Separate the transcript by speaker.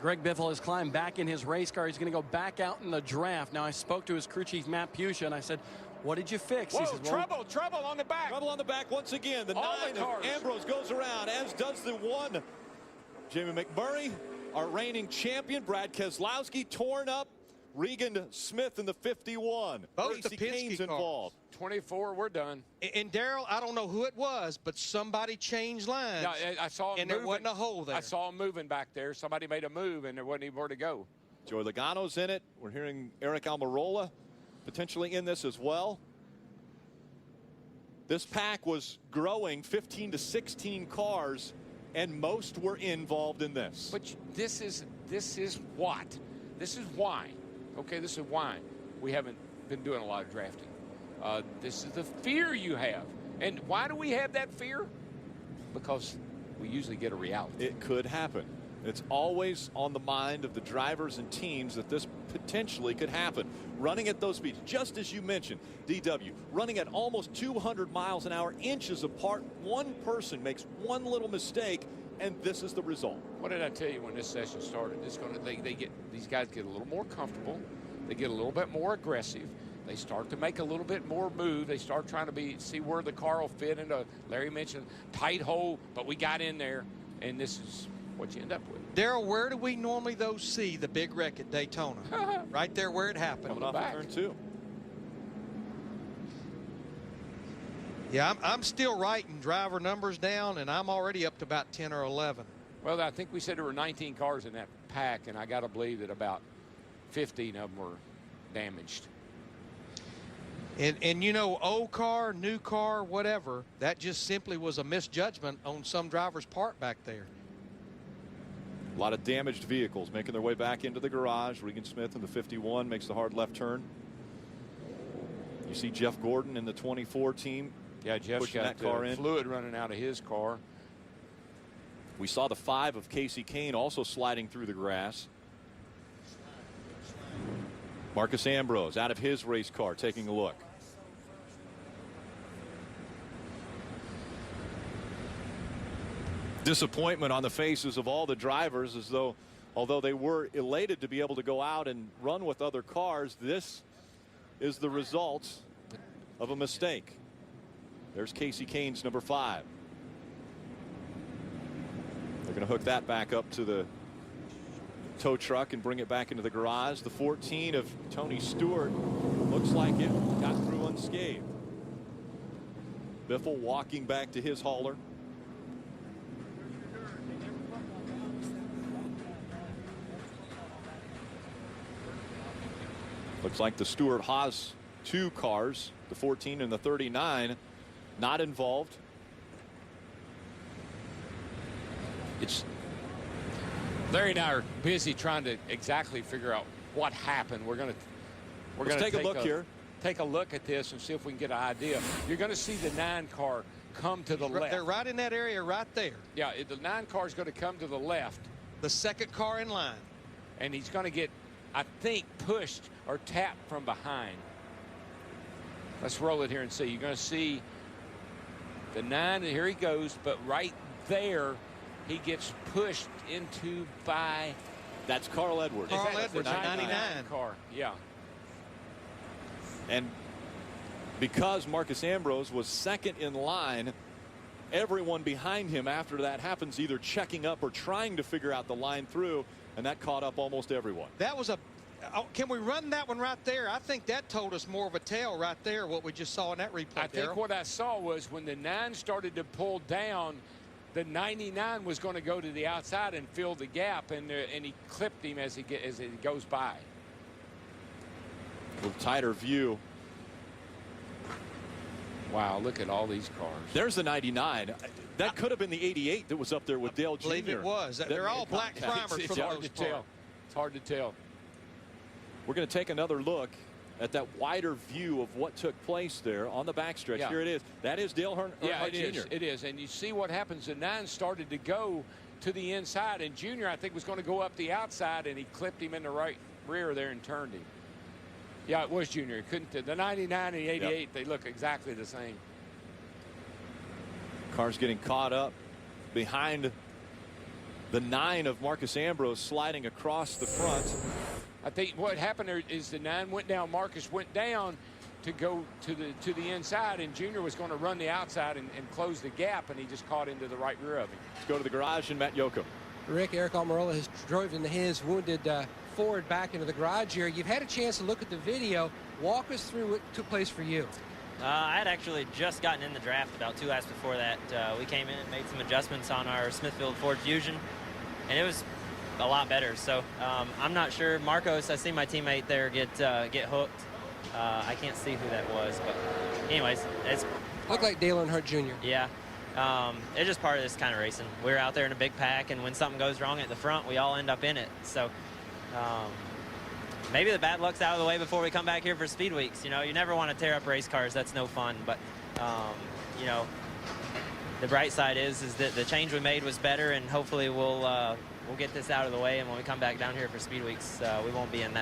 Speaker 1: Greg Biffle has climbed back in his race car. He's going to go back out in the draft. Now, I spoke to his crew chief, Matt Pusha, and I said, what did you fix?
Speaker 2: Whoa,
Speaker 1: he says, well,
Speaker 2: trouble on the back.
Speaker 3: Trouble on the back once again. The
Speaker 2: All
Speaker 3: 9
Speaker 2: the
Speaker 3: of Ambrose goes around, as does the 1. Jamie McMurray, our reigning champion. Brad Keselowski torn up. Regan Smith in the 51.
Speaker 4: Both the
Speaker 3: Kasey Kahne's
Speaker 4: Penske
Speaker 3: involved.
Speaker 2: 24, we're done.
Speaker 4: And Darrell, I don't know who it was, but somebody changed lines.
Speaker 2: Yeah, I saw him
Speaker 4: and
Speaker 2: moving.
Speaker 4: there wasn't a hole there.
Speaker 2: I saw him moving back there. Somebody made a move, and there wasn't anywhere to go.
Speaker 3: Joey Logano's in it. We're hearing Eric Almirola potentially in this as well. This pack was growing 15 to 16 cars, and most were involved in this.
Speaker 2: But this is what? This is why. Okay, this is why we haven't been doing a lot of drafting. This is the fear you have. And why do we have that fear? Because we usually get a reality.
Speaker 3: It could happen. It's always on the mind of the drivers and teams that this potentially could happen. Running at those speeds, just as you mentioned, DW, running at almost 200 miles an hour, inches apart. One person makes one little mistake, and this is the result.
Speaker 2: What did I tell you when this session started? These guys get a little more comfortable. They get a little bit more aggressive. They start to make a little bit more move. They start trying to see where the car will fit into, Larry mentioned, tight hole, but we got in there, and this is what you end up with.
Speaker 4: Darrell, where do we normally see the big wreck at Daytona? Right there where it happened.
Speaker 3: Coming off of turn 2.
Speaker 4: Yeah, I'm still writing driver numbers down, and I'm already up to about 10 or 11.
Speaker 2: Well, I think we said there were 19 cars in that pack, and I got to believe that about 15 of them were damaged.
Speaker 4: And you know, old car, new car, whatever, that just simply was a misjudgment on some driver's part back there.
Speaker 3: A lot of damaged vehicles making their way back into the garage. Regan Smith in the 51 makes the hard left turn. You see Jeff Gordon in the 24 team.
Speaker 2: Yeah, Jeff's
Speaker 3: pushing
Speaker 2: got
Speaker 3: that car in.
Speaker 2: Fluid running out of his car.
Speaker 3: We saw the 5 of Kasey Kahne also sliding through the grass. Marcus Ambrose out of his race car taking a look. Disappointment on the faces of all the drivers, as though, although they were elated to be able to go out and run with other cars, this is the result of a mistake. There's Kasey Kahne's number 5. They're going to hook that back up to the tow truck and bring it back into the garage. The 14 of Tony Stewart looks like it got through unscathed. Biffle walking back to his hauler. Looks like the Stewart Haas 2 cars, the 14 and the 39, not involved.
Speaker 2: Larry and I are busy trying to exactly figure out what happened. We're going to
Speaker 3: take a look here.
Speaker 2: Take a look at this and see if we can get an idea. You're going to see the 9 car come to the left.
Speaker 4: They're right in that area right there.
Speaker 2: Yeah, the 9 car is going to come to the left.
Speaker 4: The second car in line.
Speaker 2: And he's going to get, I think, pushed or tapped from behind. Let's roll it here and see. You're going to see the 9, and here he goes, but right there he gets pushed into by...
Speaker 3: That's Carl Edwards.
Speaker 4: Carl Edwards, 99
Speaker 2: car. Yeah.
Speaker 3: And because Marcus Ambrose was second in line, everyone behind him after that happens either checking up or trying to figure out the line through, and that caught up almost everyone.
Speaker 4: That was a... can we run that one right there? I think that told us more of a tale right there, what we just saw in that replay.
Speaker 2: I think what I saw was when the 9 started to pull down, the 99 was going to go to the outside and fill the gap, and he clipped him as he goes by.
Speaker 3: A little tighter view.
Speaker 2: Wow, look at all these cars.
Speaker 3: There's the 99. That could have been the 88 that was up there with Dale Jr.
Speaker 4: I believe it was. They're all black primers
Speaker 2: It's
Speaker 4: for the
Speaker 2: hard to
Speaker 4: most part.
Speaker 2: tell. It's hard to tell.
Speaker 3: We're going to take another look at that wider view of what took place there on the backstretch.
Speaker 2: Yeah.
Speaker 3: Here it is. That is Dale Earnhardt
Speaker 2: Yeah,
Speaker 3: Jr.
Speaker 2: It is. And you see what happens. The 9 started to go to the inside, and Junior, I think, was going to go up the outside, and he clipped him in the right rear there and turned him. Yeah, it was Junior. It couldn't. The 99 and the 88, yep. They look exactly the same.
Speaker 3: Car's getting caught up behind The 9 of Marcus Ambrose sliding across the front.
Speaker 2: I think what happened there is the 9 went down. Marcus went down to go to the inside, and Junior was going to run the outside and close the gap, and he just caught into the right rear of him.
Speaker 3: Let's go to the garage and Matt Yocum.
Speaker 5: Rick, Eric Almirola has driven his wounded Ford back into the garage here. You've had a chance to look at the video. Walk us through what took place for you.
Speaker 6: I had actually just gotten in the draft about 2 laps before that. We came in and made some adjustments on our Smithfield Ford Fusion, and it was a lot better. So I'm not sure. Marcos, I see my teammate there get hooked. I can't see who that was, but anyways, it's
Speaker 5: Looked like Dale Earnhardt Jr.
Speaker 6: Yeah. It's just part of this kind of racing. We're out there in a big pack, and when something goes wrong at the front, we all end up in it. So maybe the bad luck's out of the way before we come back here for Speed Weeks. You know, you never want to tear up race cars. That's no fun. But, you know, the bright side is that the change we made was better, and hopefully we'll get this out of the way, and when we come back down here for Speed Weeks, we won't be in that